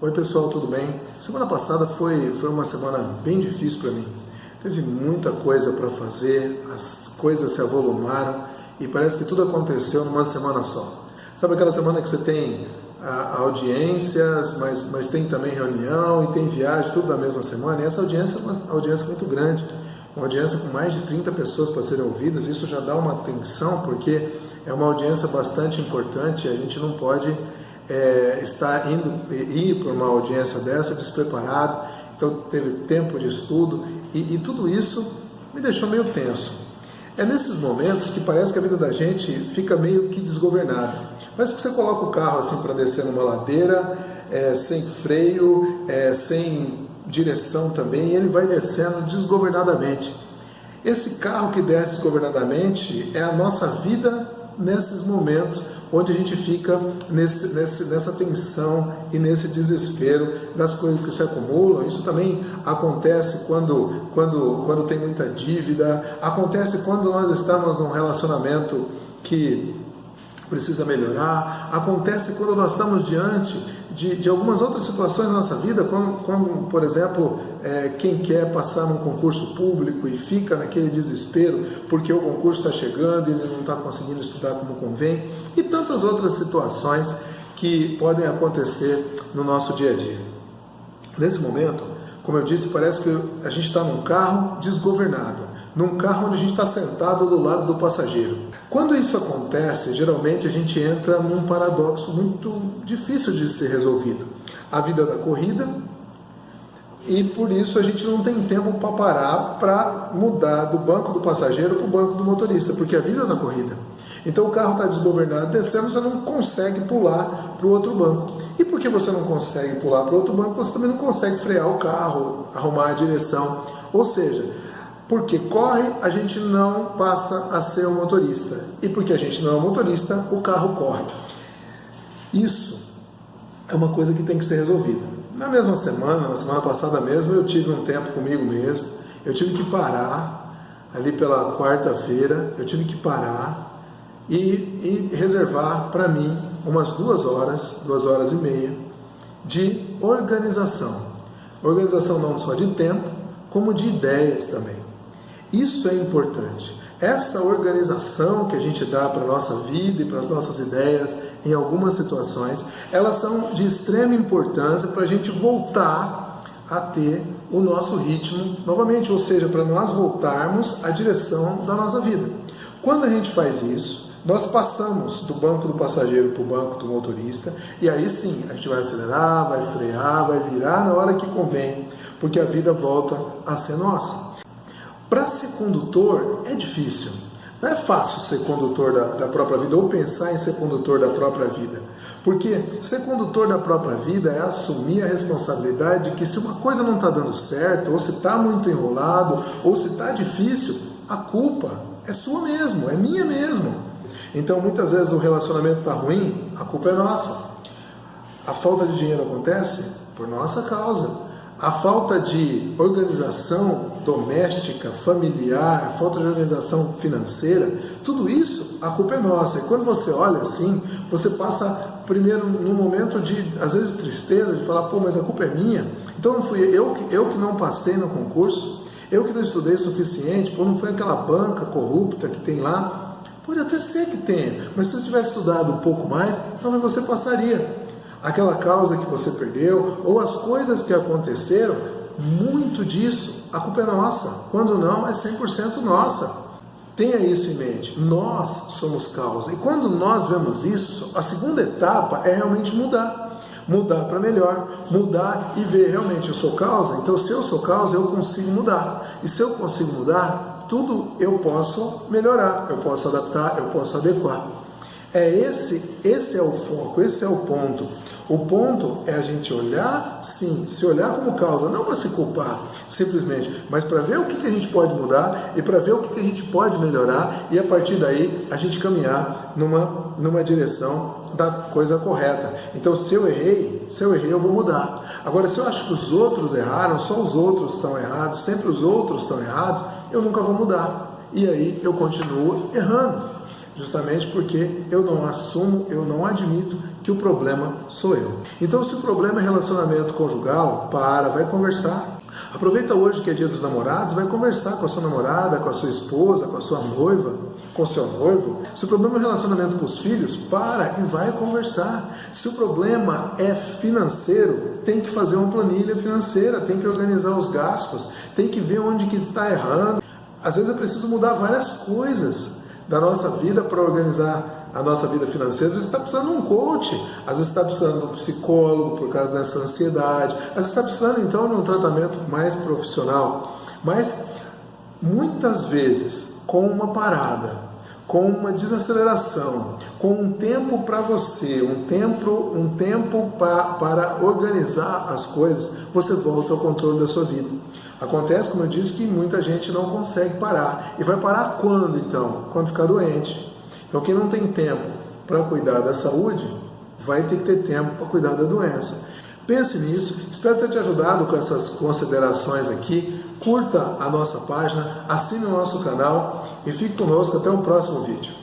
Oi pessoal, tudo bem? Semana passada foi uma semana bem difícil para mim. Teve muita coisa para fazer, as coisas se avolumaram e parece que tudo aconteceu numa semana só. Sabe aquela semana que você tem audiências, mas tem também reunião e tem viagem, tudo na mesma semana? E essa audiência é uma audiência muito grande, uma audiência com mais de 30 pessoas para serem ouvidas. Isso já dá uma tensão, porque é uma audiência bastante importante e a gente não pode ir para uma audiência dessa despreparado. Então teve tempo de estudo e tudo isso me deixou meio tenso. É nesses momentos que parece que a vida da gente fica meio que desgovernada. Mas se você coloca o carro assim para descer numa ladeira, sem freio, sem direção também, e ele vai descendo desgovernadamente. Esse carro que desce desgovernadamente é a nossa vida nesses momentos onde a gente fica nessa tensão e nesse desespero das coisas que se acumulam. Isso também acontece quando tem muita dívida, acontece quando nós estamos num relacionamento que precisa melhorar, acontece quando nós estamos diante de algumas outras situações na nossa vida, como por exemplo, quem quer passar num concurso público e fica naquele desespero porque o concurso está chegando e ele não está conseguindo estudar como convém, e tantas outras situações que podem acontecer no nosso dia a dia. Nesse momento, como eu disse, parece que a gente está num carro desgovernado, num carro onde a gente está sentado do lado do passageiro. Quando isso acontece, geralmente a gente entra num paradoxo muito difícil de ser resolvido. A vida da corrida, e por isso a gente não tem tempo para parar para mudar do banco do passageiro para o banco do motorista, porque a vida é da corrida. Então o carro está desgovernado, descendo, você não consegue pular para o outro banco. E porque você não consegue pular para o outro banco, você também não consegue frear o carro, arrumar a direção. Ou seja, porque corre, a gente não passa a ser um motorista. E porque a gente não é um motorista, o carro corre. Isso é uma coisa que tem que ser resolvida. Na mesma semana, na semana passada mesmo, eu tive um tempo comigo mesmo. Eu tive que parar, ali pela quarta-feira, eu tive que parar e reservar para mim umas 2 horas e meia de organização. Organização não só de tempo, como de ideias também. Isso é importante. Essa organização que a gente dá para a nossa vida e para as nossas ideias em algumas situações, elas são de extrema importância para a gente voltar a ter o nosso ritmo novamente, ou seja, para nós voltarmos à direção da nossa vida. Quando a gente faz isso, nós passamos do banco do passageiro para o banco do motorista, e aí sim, a gente vai acelerar, vai frear, vai virar na hora que convém, porque a vida volta a ser nossa. Para ser condutor é difícil, não é fácil ser condutor da própria vida ou pensar em ser condutor da própria vida, porque ser condutor da própria vida é assumir a responsabilidade de que se uma coisa não está dando certo, ou se está muito enrolado, ou se está difícil, a culpa é sua mesmo, é minha mesmo. Então muitas vezes o relacionamento está ruim, a culpa é nossa. A falta de dinheiro acontece por nossa causa. A falta de organização doméstica, familiar, a falta de organização financeira, tudo isso, a culpa é nossa. E quando você olha assim, você passa primeiro num momento de, às vezes, tristeza, de falar, mas a culpa é minha. Então não fui eu que não passei no concurso, eu que não estudei o suficiente, não foi aquela banca corrupta que tem lá. Pode até ser que tenha, mas se você tivesse estudado um pouco mais, talvez você passaria. Aquela causa que você perdeu, ou as coisas que aconteceram, muito disso, a culpa é nossa. Quando não, é 100% nossa. Tenha isso em mente. Nós somos causa. E quando nós vemos isso, a segunda etapa é realmente mudar. Mudar para melhor. Mudar e ver realmente eu sou causa. Então, se eu sou causa, eu consigo mudar. E se eu consigo mudar, tudo eu posso melhorar. Eu posso adaptar, eu posso adequar. Esse é o foco, esse é o ponto. O ponto é a gente olhar, sim, se olhar como causa, não para se culpar, simplesmente, mas para ver o que a gente pode mudar e para ver o que a gente pode melhorar e a partir daí a gente caminhar numa direção da coisa correta. Então, se eu errei, eu vou mudar. Agora, se eu acho que os outros erraram, só os outros estão errados, sempre os outros estão errados, eu nunca vou mudar. E aí eu continuo errando. justamente porque eu não assumo, eu não admito que o problema sou eu. Então, se o problema é relacionamento conjugal, vai conversar. Aproveita hoje que é dia dos namorados, vai conversar com a sua namorada, com a sua esposa, com a sua noiva, com o seu noivo. Se o problema é relacionamento com os filhos, e vai conversar. Se o problema é financeiro, tem que fazer uma planilha financeira, tem que organizar os gastos, tem que ver onde que está errando. Às vezes é preciso mudar várias coisas da nossa vida para organizar a nossa vida financeira. Às vezes está precisando de um coach, às vezes está precisando de um psicólogo por causa dessa ansiedade, às vezes está precisando então de um tratamento mais profissional. Mas muitas vezes, com uma parada, com uma desaceleração, com um tempo para você, um tempo para organizar as coisas, você volta ao controle da sua vida. Acontece, como eu disse, que muita gente não consegue parar. E vai parar quando, então? Quando ficar doente. Então, quem não tem tempo para cuidar da saúde, vai ter que ter tempo para cuidar da doença. Pense nisso. Espero ter te ajudado com essas considerações aqui. Curta a nossa página, assine o nosso canal e fique conosco até o próximo vídeo.